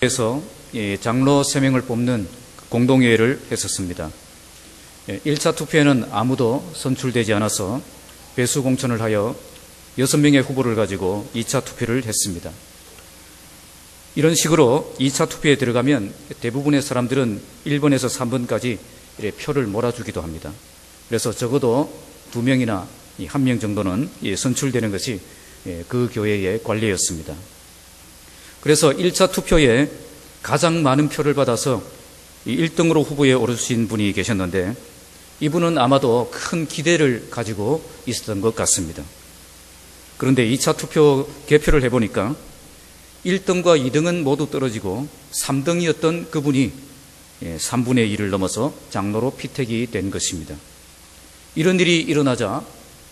그래서 장로 3명을 뽑는 공동회의를 했었습니다. 1차 투표에는 아무도 선출되지 않아서 배수 공천을 하여 6명의 후보를 가지고 2차 투표를 했습니다. 이런 식으로 2차 투표에 들어가면 대부분의 사람들은 1번에서 3번까지 표를 몰아주기도 합니다. 그래서 적어도 2명이나 1명 정도는 선출되는 것이 그 교회의 관례였습니다. 그래서 1차 투표에 가장 많은 표를 받아서 1등으로 후보에 오르신 분이 계셨는데 이분은 아마도 큰 기대를 가지고 있었던 것 같습니다. 그런데 2차 투표 개표를 해보니까 1등과 2등은 모두 떨어지고 3등이었던 그분이 3분의 1을 넘어서 장로로 피택이 된 것입니다. 이런 일이 일어나자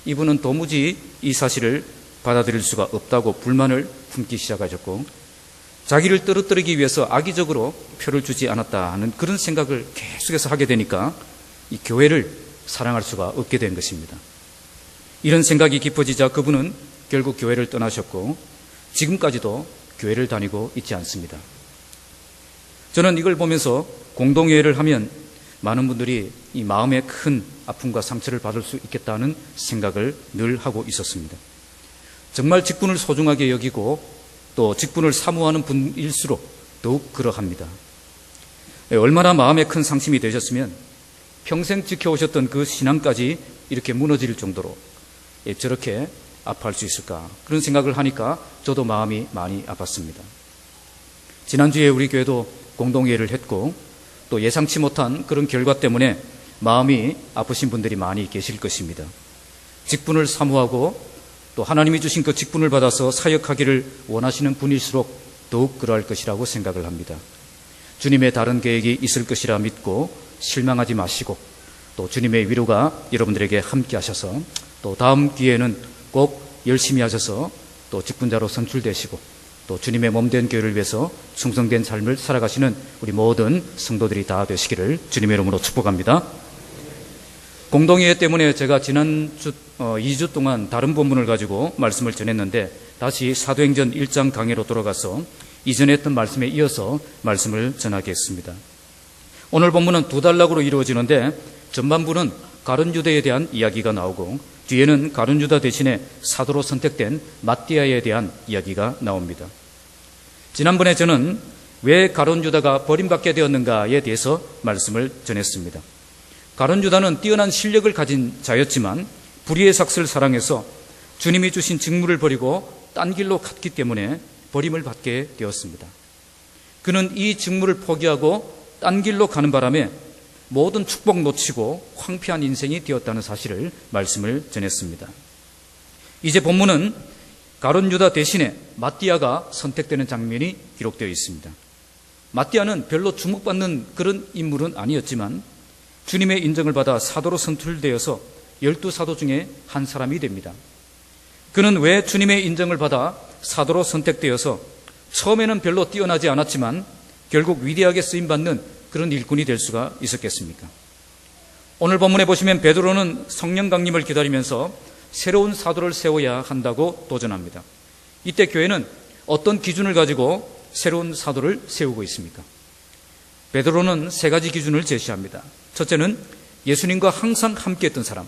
이분은 도무지 이 사실을 받아들일 수가 없다고 불만을 품기 시작하셨고 자기를 떨어뜨리기 위해서 악의적으로 표를 주지 않았다 하는 그런 생각을 계속해서 하게 되니까 이 교회를 사랑할 수가 없게 된 것입니다. 이런 생각이 깊어지자 그분은 결국 교회를 떠나셨고 지금까지도 교회를 다니고 있지 않습니다. 저는 이걸 보면서 공동회의를 하면 많은 분들이 이 마음에 큰 아픔과 상처를 받을 수 있겠다는 생각을 늘 하고 있었습니다. 정말 직분을 소중하게 여기고 또 직분을 사모하는 분일수록 더욱 그러합니다. 얼마나 마음에 큰 상심이 되셨으면 평생 지켜오셨던 그 신앙까지 이렇게 무너질 정도로 저렇게 아파할 수 있을까 그런 생각을 하니까 저도 마음이 많이 아팠습니다. 지난주에 우리 교회도 공동회의를 했고 또 예상치 못한 그런 결과 때문에 마음이 아프신 분들이 많이 계실 것입니다. 직분을 사모하고 또 하나님이 주신 그 직분을 받아서 사역하기를 원하시는 분일수록 더욱 그러할 것이라고 생각을 합니다. 주님의 다른 계획이 있을 것이라 믿고 실망하지 마시고 또 주님의 위로가 여러분들에게 함께 하셔서 또 다음 기회에는 꼭 열심히 하셔서 또 직분자로 선출되시고 또 주님의 몸된 교회를 위해서 충성된 삶을 살아가시는 우리 모든 성도들이 다 되시기를 주님의 이름으로 축복합니다. 공동회의 때문에 제가 지난 2주 동안 다른 본문을 가지고 말씀을 전했는데 다시 사도행전 1장 강해로 돌아가서 이전에 했던 말씀에 이어서 말씀을 전하겠습니다. 오늘 본문은 2단락으로 이루어지는데 전반부는 가룟 유다에 대한 이야기가 나오고 뒤에는 가룟 유다 대신에 사도로 선택된 마띠아에 대한 이야기가 나옵니다. 지난번에 저는 왜 가룟 유다가 버림받게 되었는가에 대해서 말씀을 전했습니다. 가룟 유다는 뛰어난 실력을 가진 자였지만 불의의 삭슬을 사랑해서 주님이 주신 직무를 버리고 딴 길로 갔기 때문에 버림을 받게 되었습니다. 그는 이 직무를 포기하고 딴 길로 가는 바람에 모든 축복 놓치고 황폐한 인생이 되었다는 사실을 말씀을 전했습니다. 이제 본문은 가룟 유다 대신에 마띠아가 선택되는 장면이 기록되어 있습니다. 마띠아는 별로 주목받는 그런 인물은 아니었지만 주님의 인정을 받아 사도로 선출되어서 12사도 중에 한 사람이 됩니다. 그는 왜 주님의 인정을 받아 사도로 선택되어서 처음에는 별로 뛰어나지 않았지만 결국 위대하게 쓰임받는 그런 일꾼이 될 수가 있었겠습니까? 오늘 본문에 보시면 베드로는 성령 강림을 기다리면서 새로운 사도를 세워야 한다고 도전합니다. 이때 교회는 어떤 기준을 가지고 새로운 사도를 세우고 있습니까? 베드로는 3가지 기준을 제시합니다. 첫째는 예수님과 항상 함께했던 사람,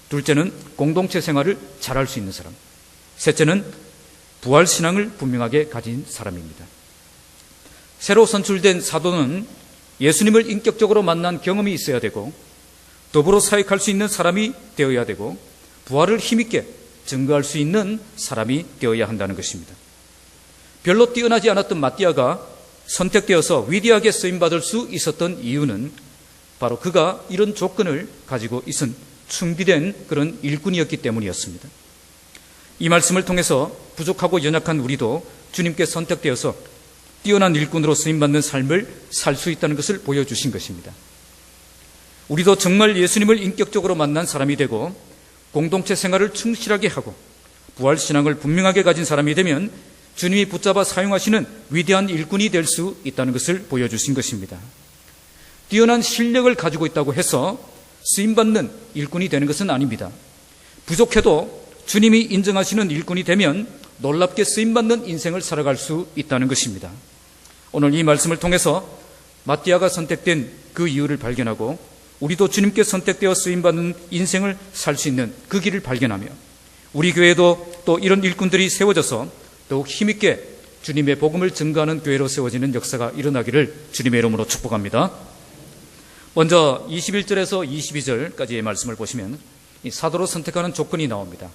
둘째는 공동체 생활을 잘할 수 있는 사람, 셋째는 부활신앙을 분명하게 가진 사람입니다. 새로 선출된 사도는 예수님을 인격적으로 만난 경험이 있어야 되고 더불어 사역할 수 있는 사람이 되어야 되고 부활을 힘있게 증거할 수 있는 사람이 되어야 한다는 것입니다. 별로 뛰어나지 않았던 마띠아가 선택되어서 위대하게 쓰임받을 수 있었던 이유는 바로 그가 이런 조건을 가지고 있은 준비된 그런 일꾼이었기 때문이었습니다. 이 말씀을 통해서 부족하고 연약한 우리도 주님께 선택되어서 뛰어난 일꾼으로 쓰임받는 삶을 살 수 있다는 것을 보여주신 것입니다. 우리도 정말 예수님을 인격적으로 만난 사람이 되고 공동체 생활을 충실하게 하고 부활신앙을 분명하게 가진 사람이 되면 주님이 붙잡아 사용하시는 위대한 일꾼이 될 수 있다는 것을 보여주신 것입니다. 뛰어난 실력을 가지고 있다고 해서 쓰임받는 일꾼이 되는 것은 아닙니다. 부족해도 주님이 인정하시는 일꾼이 되면 놀랍게 쓰임받는 인생을 살아갈 수 있다는 것입니다. 오늘 이 말씀을 통해서 마띠아가 선택된 그 이유를 발견하고 우리도 주님께 선택되어 쓰임받는 인생을 살 수 있는 그 길을 발견하며 우리 교회도 또 이런 일꾼들이 세워져서 더욱 힘있게 주님의 복음을 증거하는 교회로 세워지는 역사가 일어나기를 주님의 이름으로 축복합니다. 먼저 21절에서 22절까지의 말씀을 보시면 이 사도로 선택하는 조건이 나옵니다.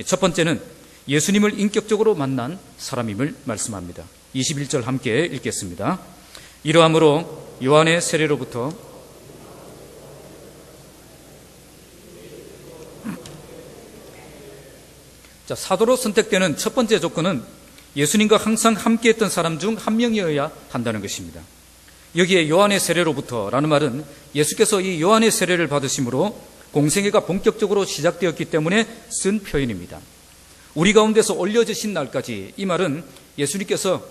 첫 번째는 예수님을 인격적으로 만난 사람임을 말씀합니다. 21절 함께 읽겠습니다. 이러함으로 요한의 세례로부터 사도로 선택되는 첫 번째 조건은 예수님과 항상 함께했던 사람 중 한 명이어야 한다는 것입니다. 여기에 요한의 세례로부터라는 말은 예수께서 이 요한의 세례를 받으심으로 공생애가 본격적으로 시작되었기 때문에 쓴 표현입니다. 우리 가운데서 올려지신 날까지, 이 말은 예수님께서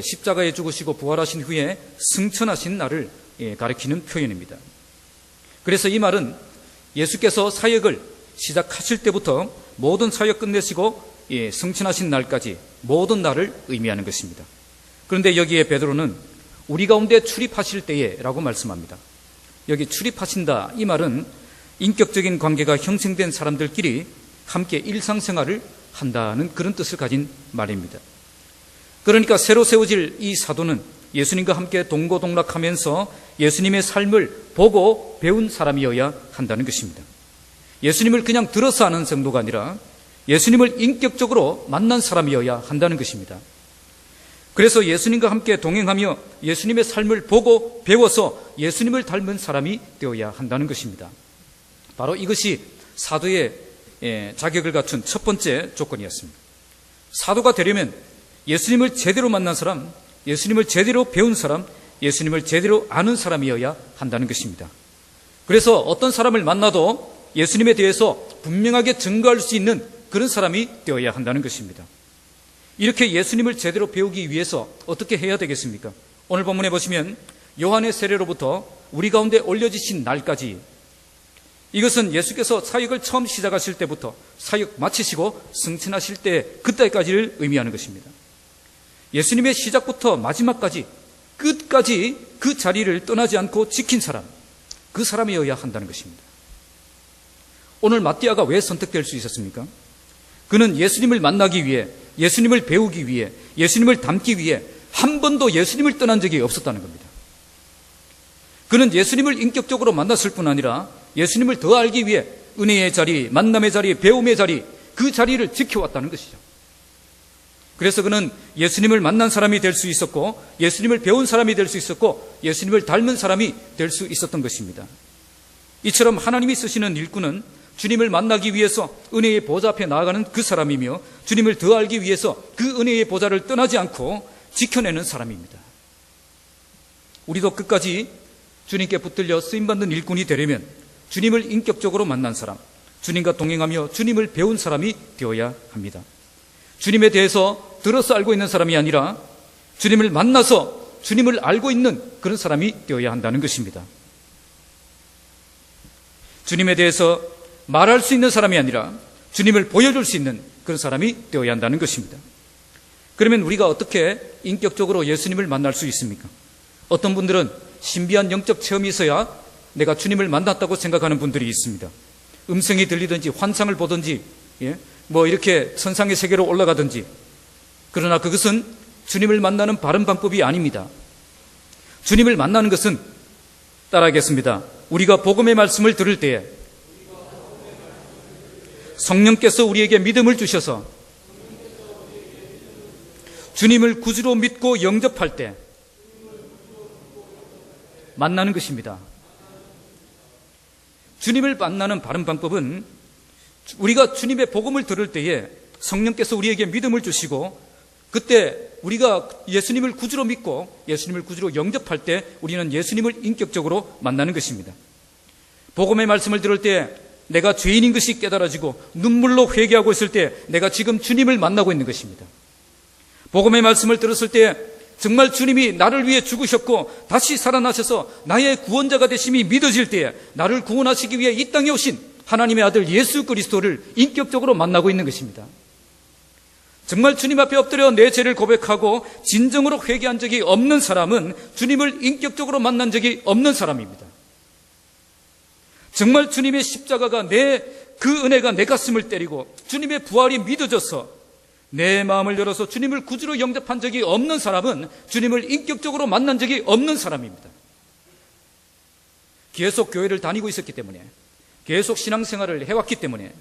십자가에 죽으시고 부활하신 후에 승천하신 날을 가리키는 표현입니다. 그래서 이 말은 예수께서 사역을 시작하실 때부터 모든 사역 끝내시고 승천하신 날까지 모든 날을 의미하는 것입니다. 그런데 여기에 베드로는 우리 가운데 출입하실 때에 라고 말씀합니다. 여기 출입하신다, 이 말은 인격적인 관계가 형성된 사람들끼리 함께 일상생활을 한다는 그런 뜻을 가진 말입니다. 그러니까 새로 세워질 이 사도는 예수님과 함께 동고동락하면서 예수님의 삶을 보고 배운 사람이어야 한다는 것입니다. 예수님을 그냥 들어서 아는 정도가 아니라 예수님을 인격적으로 만난 사람이어야 한다는 것입니다. 그래서 예수님과 함께 동행하며 예수님의 삶을 보고 배워서 예수님을 닮은 사람이 되어야 한다는 것입니다. 바로 이것이 사도의 자격을 갖춘 첫 번째 조건이었습니다. 사도가 되려면 예수님을 제대로 만난 사람, 예수님을 제대로 배운 사람, 예수님을 제대로 아는 사람이어야 한다는 것입니다. 그래서 어떤 사람을 만나도 예수님에 대해서 분명하게 증거할 수 있는 그런 사람이 되어야 한다는 것입니다. 이렇게 예수님을 제대로 배우기 위해서 어떻게 해야 되겠습니까? 오늘 본문에 보시면 요한의 세례로부터 우리 가운데 올려지신 날까지, 이것은 예수께서 사역을 처음 시작하실 때부터 사역 마치시고 승천하실 때 그때까지를 의미하는 것입니다. 예수님의 시작부터 마지막까지 끝까지 그 자리를 떠나지 않고 지킨 사람, 그 사람이어야 한다는 것입니다. 오늘 마띠아가 왜 선택될 수 있었습니까? 그는 예수님을 만나기 위해, 예수님을 배우기 위해, 예수님을 닮기 위해 한 번도 예수님을 떠난 적이 없었다는 겁니다. 그는 예수님을 인격적으로 만났을 뿐 아니라 예수님을 더 알기 위해 은혜의 자리, 만남의 자리, 배움의 자리, 그 자리를 지켜왔다는 것이죠. 그래서 그는 예수님을 만난 사람이 될 수 있었고, 예수님을 배운 사람이 될 수 있었고, 예수님을 닮은 사람이 될 수 있었던 것입니다. 이처럼 하나님이 쓰시는 일꾼은 주님을 만나기 위해서 은혜의 보좌 앞에 나아가는 그 사람이며, 주님을 더 알기 위해서 그 은혜의 보좌를 떠나지 않고 지켜내는 사람입니다. 우리도 끝까지 주님께 붙들려 쓰임받는 일꾼이 되려면 주님을 인격적으로 만난 사람, 주님과 동행하며 주님을 배운 사람이 되어야 합니다. 주님에 대해서 들어서 알고 있는 사람이 아니라 주님을 만나서 주님을 알고 있는 그런 사람이 되어야 한다는 것입니다. 주님에 대해서 말할 수 있는 사람이 아니라 주님을 보여줄 수 있는 그런 사람이 되어야 한다는 것입니다. 그러면 우리가 어떻게 인격적으로 예수님을 만날 수 있습니까? 어떤 분들은 신비한 영적 체험이 있어야 내가 주님을 만났다고 생각하는 분들이 있습니다. 음성이 들리든지 환상을 보든지 뭐 이렇게 천상의 세계로 올라가든지. 그러나 그것은 주님을 만나는 바른 방법이 아닙니다. 주님을 만나는 것은, 따라하겠습니다. 우리가 복음의 말씀을 들을 때에 성령께서 우리에게 믿음을 주셔서 주님을 구주로 믿고 영접할 때 만나는 것입니다. 주님을 만나는 바른 방법은 우리가 주님의 복음을 들을 때에 성령께서 우리에게 믿음을 주시고, 그때 우리가 예수님을 구주로 믿고 예수님을 구주로 영접할 때 우리는 예수님을 인격적으로 만나는 것입니다. 복음의 말씀을 들을 때 내가 죄인인 것이 깨달아지고 눈물로 회개하고 있을 때 내가 지금 주님을 만나고 있는 것입니다. 복음의 말씀을 들었을 때 정말 주님이 나를 위해 죽으셨고 다시 살아나셔서 나의 구원자가 되심이 믿어질 때에 나를 구원하시기 위해 이 땅에 오신 하나님의 아들 예수 그리스도를 인격적으로 만나고 있는 것입니다. 정말 주님 앞에 엎드려 내 죄를 고백하고 진정으로 회개한 적이 없는 사람은 주님을 인격적으로 만난 적이 없는 사람입니다. 정말 주님의 십자가가 그 은혜가 내 가슴을 때리고 주님의 부활이 믿어져서 내 마음을 열어서 주님을 구주로 영접한 적이 없는 사람은 주님을 인격적으로 만난 적이 없는 사람입니다. 계속 교회를 다니고 있었기 때문에, 계속 신앙생활을 해왔기 때문에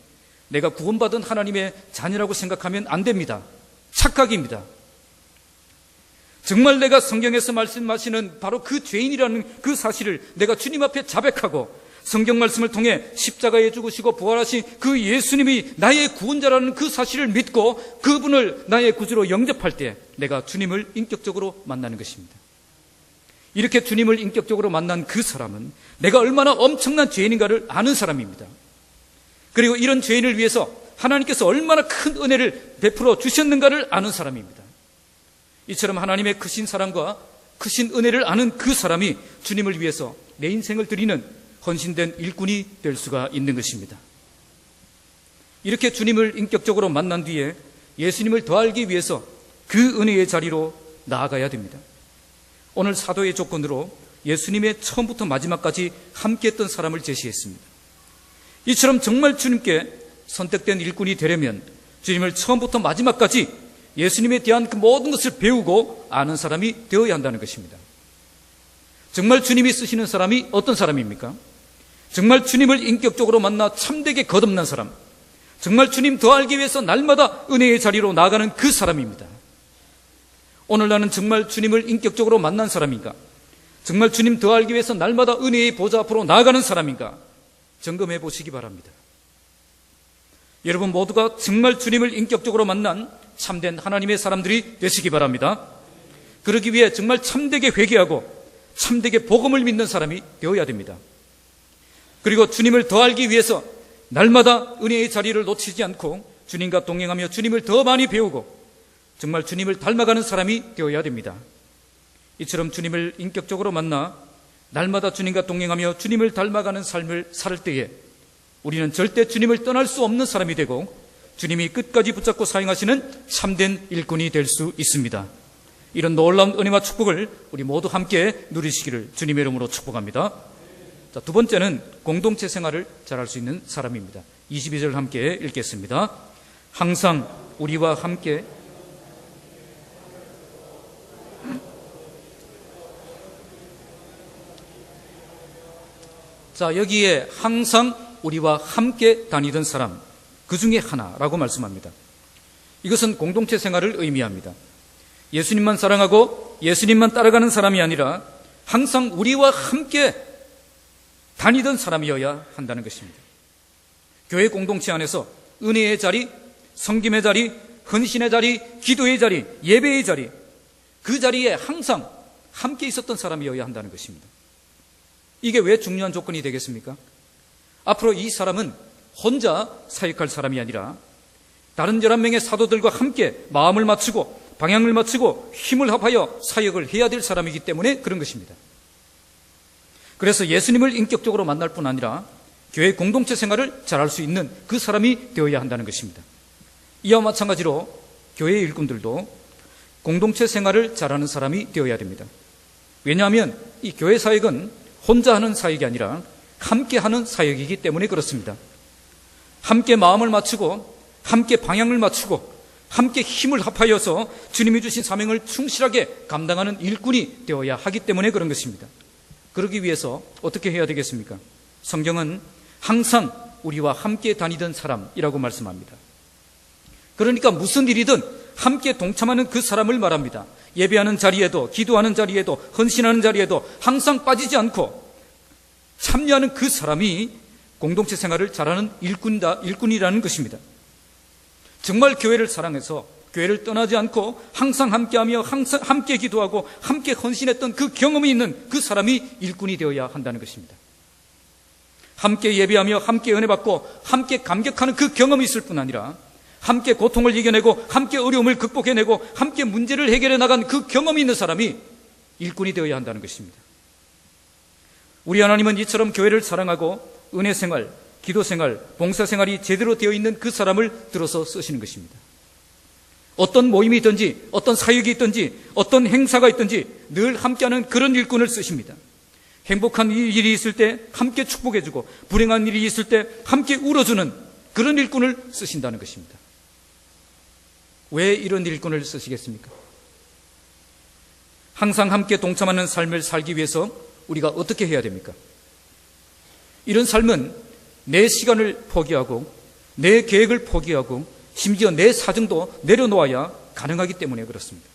내가 구원받은 하나님의 자녀라고 생각하면 안 됩니다. 착각입니다. 정말 내가 성경에서 말씀하시는 바로 그 죄인이라는 그 사실을 내가 주님 앞에 자백하고 성경 말씀을 통해 십자가에 죽으시고 부활하신 그 예수님이 나의 구원자라는 그 사실을 믿고 그분을 나의 구주로 영접할 때 내가 주님을 인격적으로 만나는 것입니다. 이렇게 주님을 인격적으로 만난 그 사람은 내가 얼마나 엄청난 죄인인가를 아는 사람입니다. 그리고 이런 죄인을 위해서 하나님께서 얼마나 큰 은혜를 베풀어 주셨는가를 아는 사람입니다. 이처럼 하나님의 크신 사랑과 크신 은혜를 아는 그 사람이 주님을 위해서 내 인생을 드리는 헌신된 일꾼이 될 수가 있는 것입니다. 이렇게 주님을 인격적으로 만난 뒤에 예수님을 더 알기 위해서 그 은혜의 자리로 나아가야 됩니다. 오늘 사도의 조건으로 예수님의 처음부터 마지막까지 함께했던 사람을 제시했습니다. 이처럼 정말 주님께 선택된 일꾼이 되려면 주님을 처음부터 마지막까지 예수님에 대한 그 모든 것을 배우고 아는 사람이 되어야 한다는 것입니다. 정말 주님이 쓰시는 사람이 어떤 사람입니까? 정말 주님을 인격적으로 만나 참되게 거듭난 사람, 정말 주님 더 알기 위해서 날마다 은혜의 자리로 나아가는 그 사람입니다. 오늘 나는 정말 주님을 인격적으로 만난 사람인가? 정말 주님 더 알기 위해서 날마다 은혜의 보좌 앞으로 나아가는 사람인가? 점검해 보시기 바랍니다. 여러분 모두가 정말 주님을 인격적으로 만난 참된 하나님의 사람들이 되시기 바랍니다. 그러기 위해 정말 참되게 회개하고 참되게 복음을 믿는 사람이 되어야 됩니다. 그리고 주님을 더 알기 위해서 날마다 은혜의 자리를 놓치지 않고 주님과 동행하며 주님을 더 많이 배우고 정말 주님을 닮아가는 사람이 되어야 됩니다. 이처럼 주님을 인격적으로 만나 날마다 주님과 동행하며 주님을 닮아가는 삶을 살 때에 우리는 절대 주님을 떠날 수 없는 사람이 되고 주님이 끝까지 붙잡고 사용하시는 참된 일꾼이 될 수 있습니다. 이런 놀라운 은혜와 축복을 우리 모두 함께 누리시기를 주님의 이름으로 축복합니다. 자, 두 번째는 공동체 생활을 잘할 수 있는 사람입니다. 22절 함께 읽겠습니다. 항상 우리와 함께 자, 여기에 항상 우리와 함께 다니던 사람, 그 중에 하나라고 말씀합니다. 이것은 공동체 생활을 의미합니다. 예수님만 사랑하고 예수님만 따라가는 사람이 아니라 항상 우리와 함께 다니던 사람이어야 한다는 것입니다. 교회 공동체 안에서 은혜의 자리, 섬김의 자리, 헌신의 자리, 기도의 자리, 예배의 자리, 그 자리에 항상 함께 있었던 사람이어야 한다는 것입니다. 이게 왜 중요한 조건이 되겠습니까? 앞으로 이 사람은 혼자 사역할 사람이 아니라 다른 11명의 사도들과 함께 마음을 맞추고 방향을 맞추고 힘을 합하여 사역을 해야 될 사람이기 때문에 그런 것입니다. 그래서 예수님을 인격적으로 만날 뿐 아니라 교회 공동체 생활을 잘할 수 있는 그 사람이 되어야 한다는 것입니다. 이와 마찬가지로 교회 일꾼들도 공동체 생활을 잘하는 사람이 되어야 됩니다. 왜냐하면 이 교회 사역은 혼자 하는 사역이 아니라 함께 하는 사역이기 때문에 그렇습니다. 함께 마음을 맞추고 함께 방향을 맞추고 함께 힘을 합하여서 주님이 주신 사명을 충실하게 감당하는 일꾼이 되어야 하기 때문에 그런 것입니다. 그러기 위해서 어떻게 해야 되겠습니까? 성경은 항상 우리와 함께 다니던 사람이라고 말씀합니다. 그러니까 무슨 일이든 함께 동참하는 그 사람을 말합니다. 예배하는 자리에도, 기도하는 자리에도, 헌신하는 자리에도 항상 빠지지 않고 참여하는 그 사람이 공동체 생활을 잘하는 일꾼이라는 것입니다. 정말 교회를 사랑해서 교회를 떠나지 않고 항상 함께하며 항상 함께 기도하고 함께 헌신했던 그 경험이 있는 그 사람이 일꾼이 되어야 한다는 것입니다. 함께 예배하며 함께 은혜 받고 함께 감격하는 그 경험이 있을 뿐 아니라 함께 고통을 이겨내고 함께 어려움을 극복해내고 함께 문제를 해결해 나간 그 경험이 있는 사람이 일꾼이 되어야 한다는 것입니다. 우리 하나님은 이처럼 교회를 사랑하고 은혜 생활, 기도 생활, 봉사 생활이 제대로 되어 있는 그 사람을 들어서 쓰시는 것입니다. 어떤 모임이 있든지 어떤 사역이 있든지 어떤 행사가 있든지 늘 함께하는 그런 일꾼을 쓰십니다. 행복한 일이 있을 때 함께 축복해주고 불행한 일이 있을 때 함께 울어주는 그런 일꾼을 쓰신다는 것입니다. 왜 이런 일꾼을 쓰시겠습니까? 항상 함께 동참하는 삶을 살기 위해서 우리가 어떻게 해야 됩니까? 이런 삶은 내 시간을 포기하고 내 계획을 포기하고 심지어 내 사정도 내려놓아야 가능하기 때문에 그렇습니다.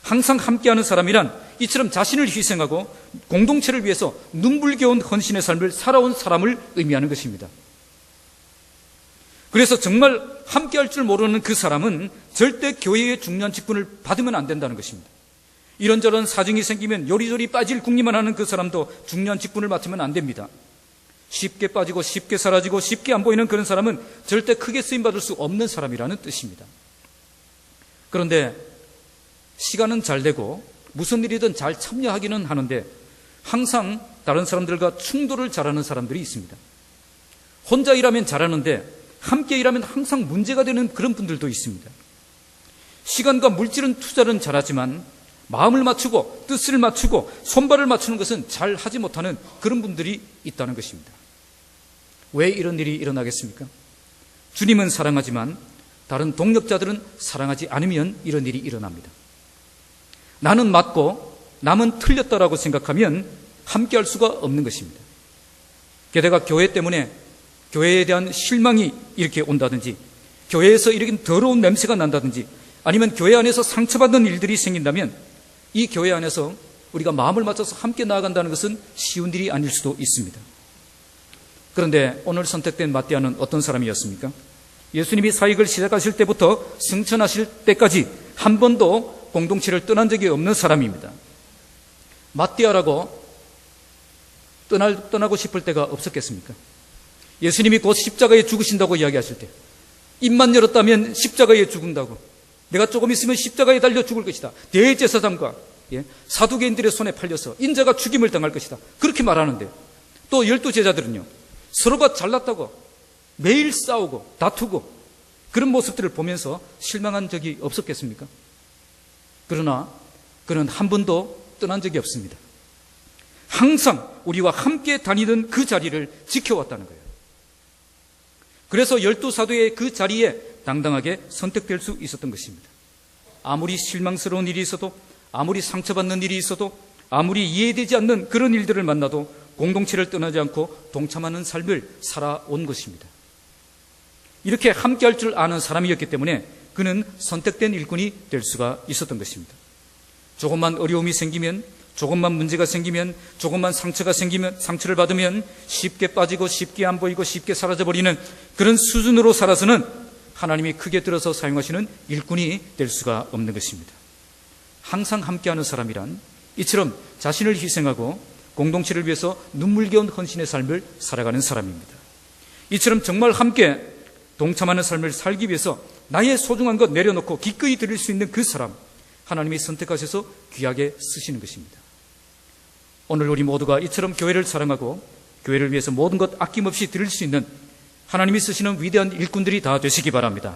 항상 함께하는 사람이란 이처럼 자신을 희생하고 공동체를 위해서 눈물겨운 헌신의 삶을 살아온 사람을 의미하는 것입니다. 그래서 정말 함께할 줄 모르는 그 사람은 절대 교회의 중요한 직분을 받으면 안 된다는 것입니다. 이런저런 사정이 생기면 요리조리 빠질 궁리만 하는 그 사람도 중요한 직분을 맡으면 안 됩니다. 쉽게 빠지고 쉽게 사라지고 쉽게 안 보이는 그런 사람은 절대 크게 쓰임받을 수 없는 사람이라는 뜻입니다. 그런데 시간은 잘 되고 무슨 일이든 잘 참여하기는 하는데 항상 다른 사람들과 충돌을 잘하는 사람들이 있습니다. 혼자 일하면 잘하는데 함께 일하면 항상 문제가 되는 그런 분들도 있습니다. 시간과 물질은 투자는 잘하지만 마음을 맞추고 뜻을 맞추고 손발을 맞추는 것은 잘 하지 못하는 그런 분들이 있다는 것입니다. 왜 이런 일이 일어나겠습니까? 주님은 사랑하지만 다른 동력자들은 사랑하지 않으면 이런 일이 일어납니다. 나는 맞고 남은 틀렸다라고 생각하면 함께할 수가 없는 것입니다. 게다가 교회 때문에 교회에 대한 실망이 이렇게 온다든지 교회에서 이렇게 더러운 냄새가 난다든지 아니면 교회 안에서 상처받는 일들이 생긴다면 이 교회 안에서 우리가 마음을 맞춰서 함께 나아간다는 것은 쉬운 일이 아닐 수도 있습니다. 그런데 오늘 선택된 마띠아는 어떤 사람이었습니까? 예수님이 사역을 시작하실 때부터 승천하실 때까지 한 번도 공동체를 떠난 적이 없는 사람입니다. 마띠아라고 떠나고 싶을 때가 없었겠습니까? 예수님이 곧 십자가에 죽으신다고 이야기하실 때 입만 열었다면 십자가에 죽는다고, 내가 조금 있으면 십자가에 달려 죽을 것이다, 대제사장과 사두개인들의 손에 팔려서 인자가 죽임을 당할 것이다, 그렇게 말하는데 또 12제자들은요 서로가 잘났다고 매일 싸우고 다투고 그런 모습들을 보면서 실망한 적이 없었겠습니까? 그러나 그는 한 번도 떠난 적이 없습니다. 항상 우리와 함께 다니던 그 자리를 지켜왔다는 거예요. 그래서 12사도의 그 자리에 당당하게 선택될 수 있었던 것입니다. 아무리 실망스러운 일이 있어도, 아무리 상처받는 일이 있어도, 아무리 이해되지 않는 그런 일들을 만나도 공동체를 떠나지 않고 동참하는 삶을 살아온 것입니다. 이렇게 함께할 줄 아는 사람이었기 때문에 그는 선택된 일꾼이 될 수가 있었던 것입니다. 조금만 어려움이 생기면, 조금만 문제가 생기면, 조금만 상처가 생기면, 상처를 받으면 쉽게 빠지고 쉽게 안 보이고 쉽게 사라져버리는 그런 수준으로 살아서는 하나님이 크게 들어서 사용하시는 일꾼이 될 수가 없는 것입니다. 항상 함께하는 사람이란 이처럼 자신을 희생하고 공동체를 위해서 눈물겨운 헌신의 삶을 살아가는 사람입니다. 이처럼 정말 함께 동참하는 삶을 살기 위해서 나의 소중한 것 내려놓고 기꺼이 드릴 수 있는 그 사람, 하나님이 선택하셔서 귀하게 쓰시는 것입니다. 오늘 우리 모두가 이처럼 교회를 사랑하고 교회를 위해서 모든 것 아낌없이 드릴 수 있는 하나님이 쓰시는 위대한 일꾼들이 다 되시기 바랍니다.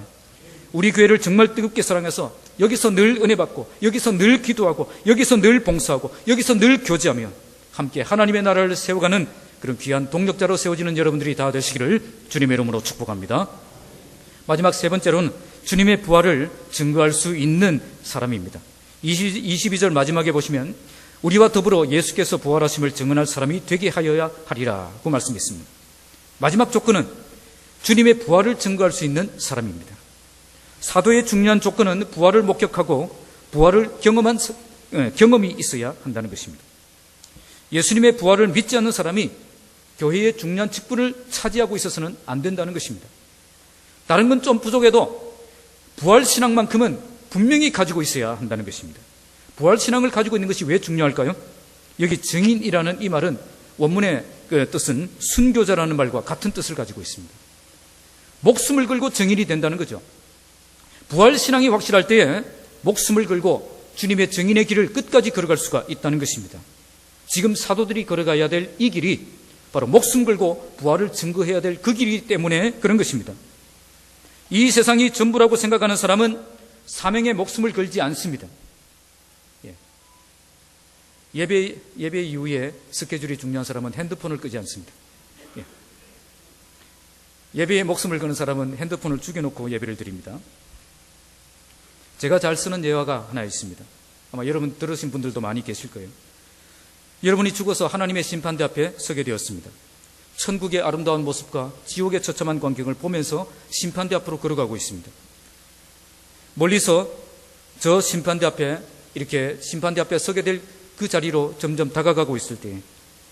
우리 교회를 정말 뜨겁게 사랑해서 여기서 늘 은혜 받고, 여기서 늘 기도하고, 여기서 늘 봉사하고, 여기서 늘 교제하며 함께 하나님의 나라를 세워가는 그런 귀한 동력자로 세워지는 여러분들이 다 되시기를 주님의 이름으로 축복합니다. 마지막 세 번째로는 주님의 부활을 증거할 수 있는 사람입니다. 22절 마지막에 보시면 우리와 더불어 예수께서 부활하심을 증언할 사람이 되게 하여야 하리라고 말씀했습니다. 마지막 조건은 주님의 부활을 증거할 수 있는 사람입니다. 사도의 중요한 조건은 부활을 목격하고 부활을 경험한 경험이 있어야 한다는 것입니다. 예수님의 부활을 믿지 않는 사람이 교회의 중요한 직분을 차지하고 있어서는 안 된다는 것입니다. 다른 건 좀 부족해도 부활신앙만큼은 분명히 가지고 있어야 한다는 것입니다. 부활신앙을 가지고 있는 것이 왜 중요할까요? 여기 증인이라는 이 말은 원문의 그 뜻은 순교자라는 말과 같은 뜻을 가지고 있습니다. 목숨을 걸고 증인이 된다는 거죠. 부활신앙이 확실할 때에 목숨을 걸고 주님의 증인의 길을 끝까지 걸어갈 수가 있다는 것입니다. 지금 사도들이 걸어가야 될 이 길이 바로 목숨 걸고 부활을 증거해야 될 그 길이기 때문에 그런 것입니다. 이 세상이 전부라고 생각하는 사람은 사명의 목숨을 걸지 않습니다. 예배 이후에 스케줄이 중요한 사람은 핸드폰을 끄지 않습니다. 예배에 목숨을 거는 사람은 핸드폰을 죽여놓고 예배를 드립니다. 제가 잘 쓰는 예화가 하나 있습니다. 아마 여러분 들으신 분들도 많이 계실 거예요. 여러분이 죽어서 하나님의 심판대 앞에 서게 되었습니다. 천국의 아름다운 모습과 지옥의 처참한 광경을 보면서 심판대 앞으로 걸어가고 있습니다. 멀리서 저 심판대 앞에 이렇게 심판대 앞에 서게 될 그 자리로 점점 다가가고 있을 때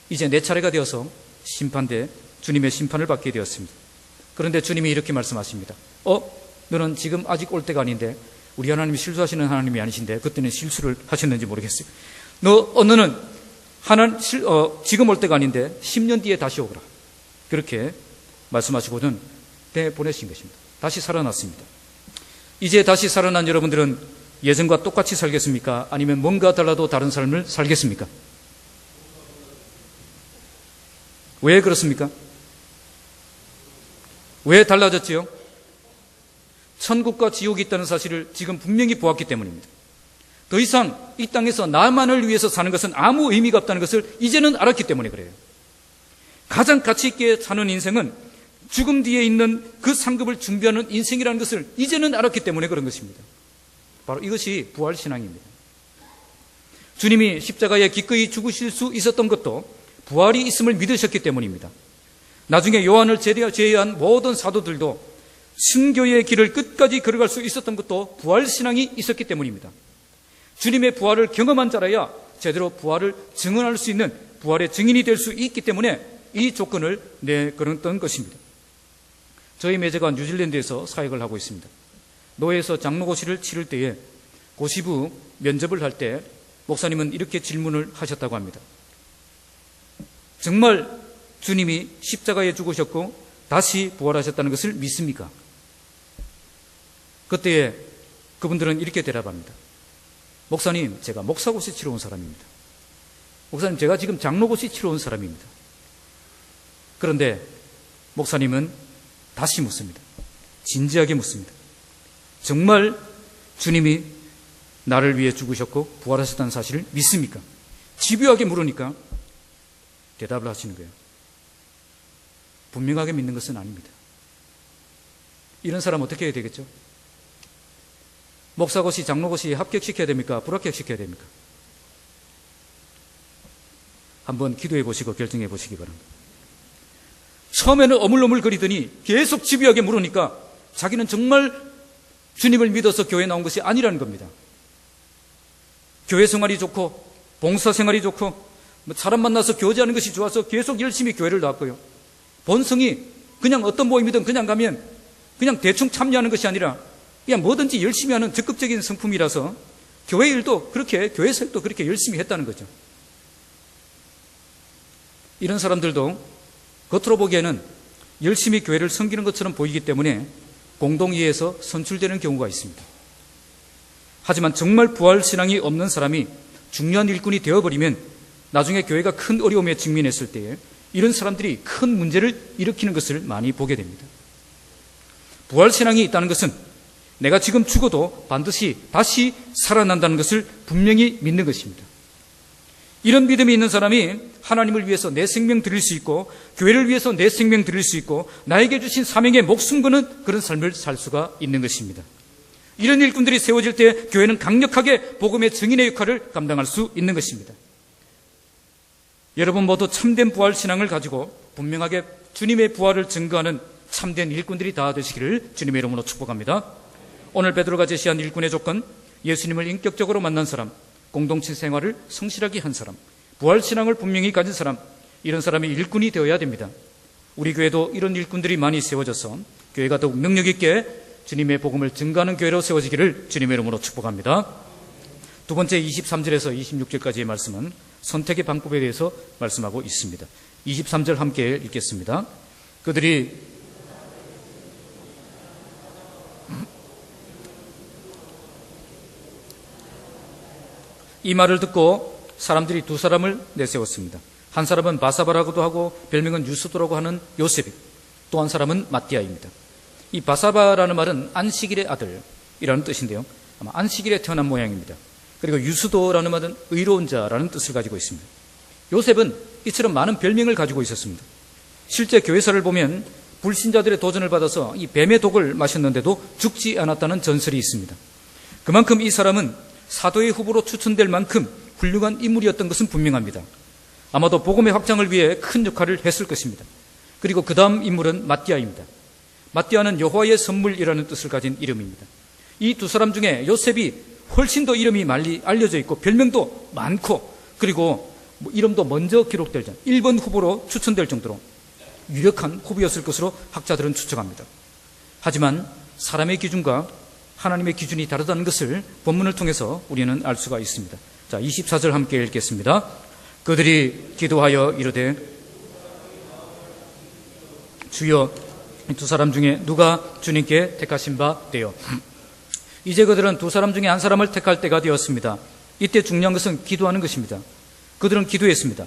이제 내 차례가 되어서 심판대 주님의 심판을 받게 되었습니다. 그런데 주님이 이렇게 말씀하십니다. 너는 지금 아직 올 때가 아닌데, 우리 하나님이 실수하시는 하나님이 아니신데 그때는 실수를 하셨는지 모르겠어요. 너는 지금 올 때가 아닌데 10년 뒤에 다시 오거라. 그렇게 말씀하시고는 내보내신 것입니다. 다시 살아났습니다. 이제 다시 살아난 여러분들은 예전과 똑같이 살겠습니까? 아니면 뭔가 달라도 다른 삶을 살겠습니까? 왜 그렇습니까? 왜 달라졌지요? 천국과 지옥이 있다는 사실을 지금 분명히 보았기 때문입니다. 더 이상 이 땅에서 나만을 위해서 사는 것은 아무 의미가 없다는 것을 이제는 알았기 때문에 그래요. 가장 가치 있게 사는 인생은 죽음 뒤에 있는 그 상급을 준비하는 인생이라는 것을 이제는 알았기 때문에 그런 것입니다. 바로 이것이 부활신앙입니다. 주님이 십자가에 기꺼이 죽으실 수 있었던 것도 부활이 있음을 믿으셨기 때문입니다. 나중에 요한을 제외한 모든 사도들도 순교의 길을 끝까지 걸어갈 수 있었던 것도 부활신앙이 있었기 때문입니다. 주님의 부활을 경험한 자라야 제대로 부활을 증언할 수 있는 부활의 증인이 될 수 있기 때문에 이 조건을 내걸었던 것입니다. 저희 매제가 뉴질랜드에서 사역을 하고 있습니다. 노예에서 장로고시를 치를 때에 고시부 면접을 할 때 목사님은 이렇게 질문을 하셨다고 합니다. 정말 주님이 십자가에 죽으셨고 다시 부활하셨다는 것을 믿습니까? 그때에 그분들은 이렇게 대답합니다. 목사님, 제가 목사고시 치러 온 사람입니다. 목사님, 제가 지금 장로고시 치러 온 사람입니다. 그런데 목사님은 다시 묻습니다. 진지하게 묻습니다. 정말 주님이 나를 위해 죽으셨고 부활하셨다는 사실을 믿습니까? 집요하게 물으니까 대답을 하시는 거예요. 분명하게 믿는 것은 아닙니다. 이런 사람 어떻게 해야 되겠죠? 목사고시, 장로고시 합격시켜야 됩니까? 불합격시켜야 됩니까? 한번 기도해 보시고 결정해 보시기 바랍니다. 처음에는 어물어물거리더니 계속 집요하게 물으니까 자기는 정말 주님을 믿어서 교회에 나온 것이 아니라는 겁니다. 교회 생활이 좋고 봉사 생활이 좋고 사람 만나서 교제하는 것이 좋아서 계속 열심히 교회를 나왔고요. 본성이 그냥 어떤 모임이든 그냥 가면 그냥 대충 참여하는 것이 아니라 그냥 뭐든지 열심히 하는 적극적인 성품이라서 교회 일도 그렇게, 교회 생활도 그렇게 열심히 했다는 거죠. 이런 사람들도 겉으로 보기에는 열심히 교회를 섬기는 것처럼 보이기 때문에 공동이해에서 선출되는 경우가 있습니다. 하지만 정말 부활신앙이 없는 사람이 중요한 일꾼이 되어버리면 나중에 교회가 큰 어려움에 직면했을 때에 이런 사람들이 큰 문제를 일으키는 것을 많이 보게 됩니다. 부활신앙이 있다는 것은 내가 지금 죽어도 반드시 다시 살아난다는 것을 분명히 믿는 것입니다. 이런 믿음이 있는 사람이 하나님을 위해서 내 생명 드릴 수 있고 교회를 위해서 내 생명 드릴 수 있고 나에게 주신 사명에 목숨 거는 그런 삶을 살 수가 있는 것입니다. 이런 일꾼들이 세워질 때 교회는 강력하게 복음의 증인의 역할을 감당할 수 있는 것입니다. 여러분 모두 참된 부활신앙을 가지고 분명하게 주님의 부활을 증거하는 참된 일꾼들이 다 되시기를 주님의 이름으로 축복합니다. 오늘 베드로가 제시한 일꾼의 조건, 예수님을 인격적으로 만난 사람, 공동체 생활을 성실하게 한 사람, 부활신앙을 분명히 가진 사람, 이런 사람이 일꾼이 되어야 됩니다. 우리 교회도 이런 일꾼들이 많이 세워져서 교회가 더욱 능력 있게 주님의 복음을 증거하는 교회로 세워지기를 주님의 이름으로 축복합니다. 두 번째 23절에서 26절까지의 말씀은 선택의 방법에 대해서 말씀하고 있습니다. 23절 함께 읽겠습니다. 그들이 이 말을 듣고 사람들이 두 사람을 내세웠습니다. 한 사람은 바사바라고도 하고 별명은 유스도라고 하는 요셉, 또 한 사람은 마띠아입니다. 이 바사바라는 말은 안식일의 아들이라는 뜻인데요. 아마 안식일에 태어난 모양입니다. 그리고 유스도라는 말은 의로운 자라는 뜻을 가지고 있습니다. 요셉은 이처럼 많은 별명을 가지고 있었습니다. 실제 교회사를 보면 불신자들의 도전을 받아서 이 뱀의 독을 마셨는데도 죽지 않았다는 전설이 있습니다. 그만큼 이 사람은 사도의 후보로 추천될 만큼 훌륭한 인물이었던 것은 분명합니다. 아마도 복음의 확장을 위해 큰 역할을 했을 것입니다. 그리고 그 다음 인물은 마띠아입니다. 마띠아는 여호와의 선물이라는 뜻을 가진 이름입니다. 이 두 사람 중에 요셉이 훨씬 더 이름이 많이 알려져 있고 별명도 많고 그리고 이름도 먼저 기록될 정 1번 후보로 추천될 정도로 유력한 후보였을 것으로 학자들은 추측합니다. 하지만 사람의 기준과 하나님의 기준이 다르다는 것을 본문을 통해서 우리는 알 수가 있습니다. 자, 24절 함께 읽겠습니다. 그들이 기도하여 이르되 주여 두 사람 중에 누가 주님께 택하신 바 되어. 이제 그들은 두 사람 중에 한 사람을 택할 때가 되었습니다. 이때 중요한 것은 기도하는 것입니다. 그들은 기도했습니다.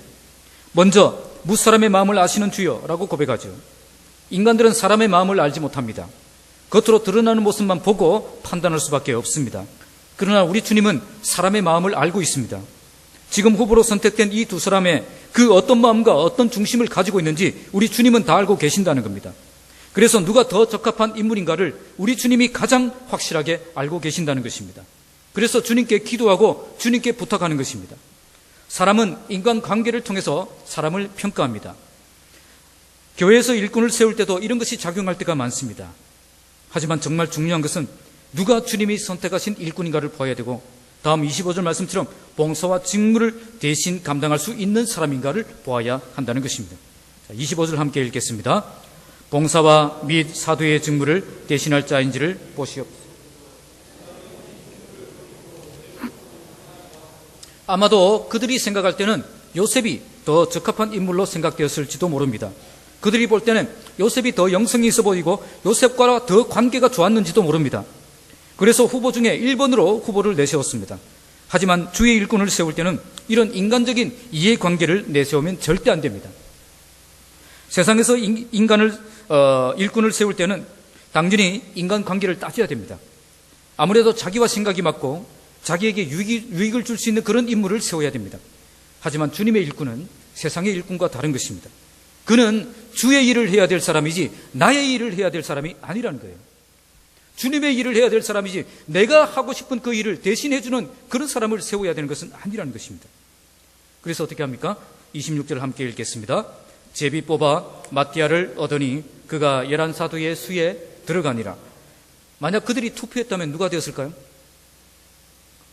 먼저 무사람의 마음을 아시는 주여라고 고백하죠. 인간들은 사람의 마음을 알지 못합니다. 겉으로 드러나는 모습만 보고 판단할 수밖에 없습니다. 그러나 우리 주님은 사람의 마음을 알고 있습니다. 지금 후보로 선택된 이 두 사람의 그 어떤 마음과 어떤 중심을 가지고 있는지 우리 주님은 다 알고 계신다는 겁니다. 그래서 누가 더 적합한 인물인가를 우리 주님이 가장 확실하게 알고 계신다는 것입니다. 그래서 주님께 기도하고 주님께 부탁하는 것입니다. 사람은 인간관계를 통해서 사람을 평가합니다. 교회에서 일꾼을 세울 때도 이런 것이 작용할 때가 많습니다. 하지만 정말 중요한 것은 누가 주님이 선택하신 일꾼인가를 보아야 되고 다음 25절 말씀처럼 봉사와 직무를 대신 감당할 수 있는 사람인가를 보아야 한다는 것입니다. 25절 함께 읽겠습니다. 봉사와 및 사도의 직무를 대신할 자인지를 보시옵소서. 아마도 그들이 생각할 때는 요셉이 더 적합한 인물로 생각되었을지도 모릅니다. 그들이 볼 때는 요셉이 더 영성이 있어 보이고 요셉과 더 관계가 좋았는지도 모릅니다. 그래서 후보 중에 1번으로 후보를 내세웠습니다. 하지만 주의 일꾼을 세울 때는 이런 인간적인 이해관계를 내세우면 절대 안 됩니다. 세상에서 일꾼을 세울 때는 당연히 인간관계를 따져야 됩니다. 아무래도 자기와 생각이 맞고 자기에게 유익을 줄 수 있는 그런 인물을 세워야 됩니다. 하지만 주님의 일꾼은 세상의 일꾼과 다른 것입니다. 그는 주의 일을 해야 될 사람이지 나의 일을 해야 될 사람이 아니라는 거예요. 주님의 일을 해야 될 사람이지 내가 하고 싶은 그 일을 대신해주는 그런 사람을 세워야 되는 것은 아니라는 것입니다. 그래서 어떻게 합니까? 26절 함께 읽겠습니다. 제비 뽑아 마띠아를 얻으니 그가 11사도의 수에 들어가니라. 만약 그들이 투표했다면 누가 되었을까요?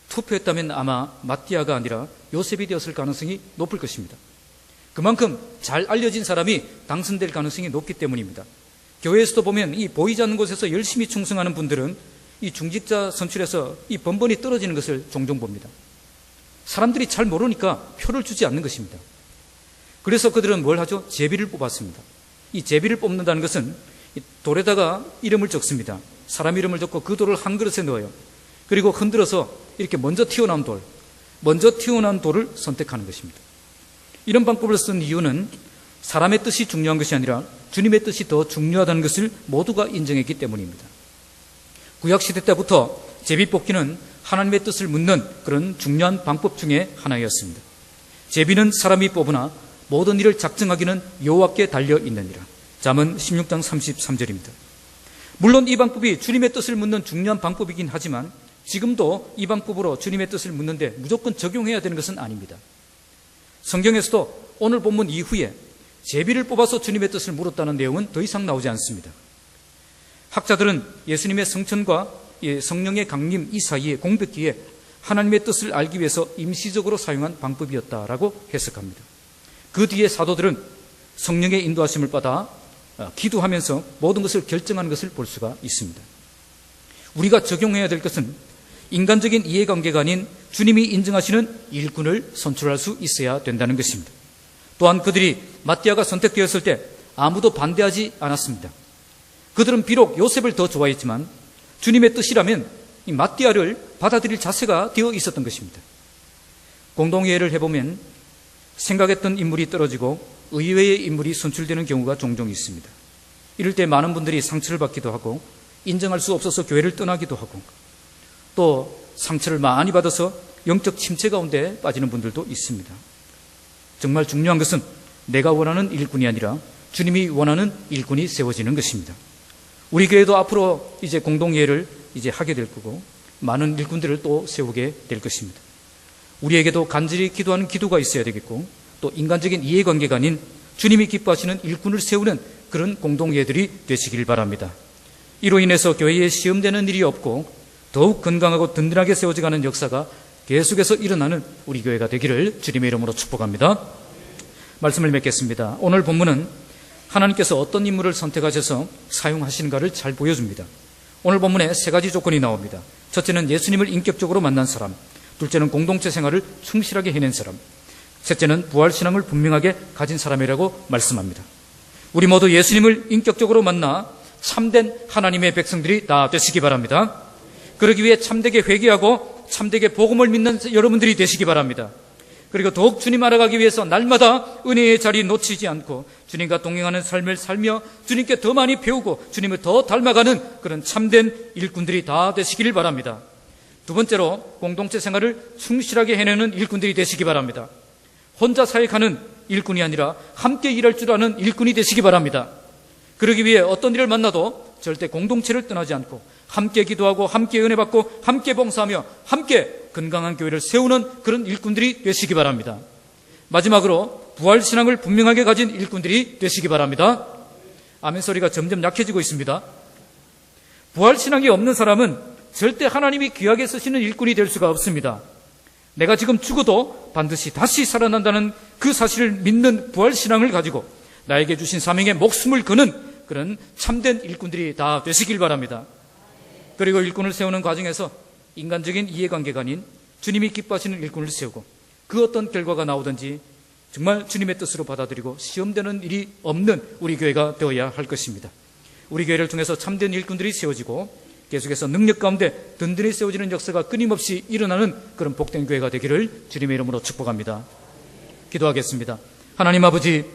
투표했다면 아마 마띠아가 아니라 요셉이 되었을 가능성이 높을 것입니다. 그만큼 잘 알려진 사람이 당선될 가능성이 높기 때문입니다. 교회에서도 보면 이 보이지 않는 곳에서 열심히 충성하는 분들은 이 중직자 선출에서 이 번번이 떨어지는 것을 종종 봅니다. 사람들이 잘 모르니까 표를 주지 않는 것입니다. 그래서 그들은 뭘 하죠? 제비를 뽑았습니다. 이 제비를 뽑는다는 것은 돌에다가 이름을 적습니다. 사람 이름을 적고 그 돌을 한 그릇에 넣어요. 그리고 흔들어서 이렇게 먼저 튀어나온 돌을 선택하는 것입니다. 이런 방법을 쓴 이유는 사람의 뜻이 중요한 것이 아니라 주님의 뜻이 더 중요하다는 것을 모두가 인정했기 때문입니다. 구약시대 때부터 제비뽑기는 하나님의 뜻을 묻는 그런 중요한 방법 중에 하나였습니다. 제비는 사람이 뽑으나 모든 일을 작정하기는 여호와께 달려있느니라. 잠언 16장 33절입니다. 물론 이 방법이 주님의 뜻을 묻는 중요한 방법이긴 하지만 지금도 이 방법으로 주님의 뜻을 묻는데 무조건 적용해야 되는 것은 아닙니다. 성경에서도 오늘 본문 이후에 제비를 뽑아서 주님의 뜻을 물었다는 내용은 더 이상 나오지 않습니다. 학자들은 예수님의 성천과 성령의 강림 이 사이에 공백기에 하나님의 뜻을 알기 위해서 임시적으로 사용한 방법이었다라고 해석합니다. 그 뒤에 사도들은 성령의 인도하심을 받아 기도하면서 모든 것을 결정하는 것을 볼 수가 있습니다. 우리가 적용해야 될 것은 인간적인 이해관계가 아닌 주님이 인정하시는 일꾼을 선출할 수 있어야 된다는 것입니다. 또한 그들이 마띠아가 선택되었을 때 아무도 반대하지 않았습니다. 그들은 비록 요셉을 더 좋아했지만 주님의 뜻이라면 이 마띠아를 받아들일 자세가 되어 있었던 것입니다. 공동회의를 해보면 생각했던 인물이 떨어지고 의외의 인물이 선출되는 경우가 종종 있습니다. 이럴 때 많은 분들이 상처를 받기도 하고 인정할 수 없어서 교회를 떠나기도 하고 또 상처를 많이 받아서 영적 침체 가운데 빠지는 분들도 있습니다. 정말 중요한 것은 내가 원하는 일꾼이 아니라 주님이 원하는 일꾼이 세워지는 것입니다. 우리 교회도 앞으로 이제 공동예를 이제 하게 될 거고 많은 일꾼들을 또 세우게 될 것입니다. 우리에게도 간절히 기도하는 기도가 있어야 되겠고 또 인간적인 이해관계가 아닌 주님이 기뻐하시는 일꾼을 세우는 그런 공동예들이 되시길 바랍니다. 이로 인해서 교회에 시험되는 일이 없고 더욱 건강하고 든든하게 세워져가는 역사가 계속해서 일어나는 우리 교회가 되기를 주님의 이름으로 축복합니다. 말씀을 맺겠습니다. 오늘 본문은 하나님께서 어떤 인물을 선택하셔서 사용하시는가를 잘 보여줍니다. 오늘 본문에 3가지 조건이 나옵니다. 첫째는 예수님을 인격적으로 만난 사람, 둘째는 공동체 생활을 충실하게 해낸 사람, 셋째는 부활신앙을 분명하게 가진 사람이라고 말씀합니다. 우리 모두 예수님을 인격적으로 만나 참된 하나님의 백성들이 다 되시기 바랍니다. 그러기 위해 참되게 회개하고 참되게 복음을 믿는 여러분들이 되시기 바랍니다. 그리고 더욱 주님 알아가기 위해서 날마다 은혜의 자리 놓치지 않고 주님과 동행하는 삶을 살며 주님께 더 많이 배우고 주님을 더 닮아가는 그런 참된 일꾼들이 다 되시기를 바랍니다. 두 번째로 공동체 생활을 충실하게 해내는 일꾼들이 되시기 바랍니다. 혼자 사역하는 일꾼이 아니라 함께 일할 줄 아는 일꾼이 되시기 바랍니다. 그러기 위해 어떤 일을 만나도 절대 공동체를 떠나지 않고 함께 기도하고 함께 은혜 받고 함께 봉사하며 함께 건강한 교회를 세우는 그런 일꾼들이 되시기 바랍니다. 마지막으로 부활신앙을 분명하게 가진 일꾼들이 되시기 바랍니다. 아멘 소리가 점점 약해지고 있습니다. 부활신앙이 없는 사람은 절대 하나님이 귀하게 쓰시는 일꾼이 될 수가 없습니다. 내가 지금 죽어도 반드시 다시 살아난다는 그 사실을 믿는 부활신앙을 가지고 나에게 주신 사명에 목숨을 거는 그런 참된 일꾼들이 다 되시길 바랍니다. 그리고 일꾼을 세우는 과정에서 인간적인 이해관계가 아닌 주님이 기뻐하시는 일꾼을 세우고 그 어떤 결과가 나오든지 정말 주님의 뜻으로 받아들이고 시험되는 일이 없는 우리 교회가 되어야 할 것입니다. 우리 교회를 통해서 참된 일꾼들이 세워지고 계속해서 능력 가운데 든든히 세워지는 역사가 끊임없이 일어나는 그런 복된 교회가 되기를 주님의 이름으로 축복합니다. 기도하겠습니다. 하나님 아버지,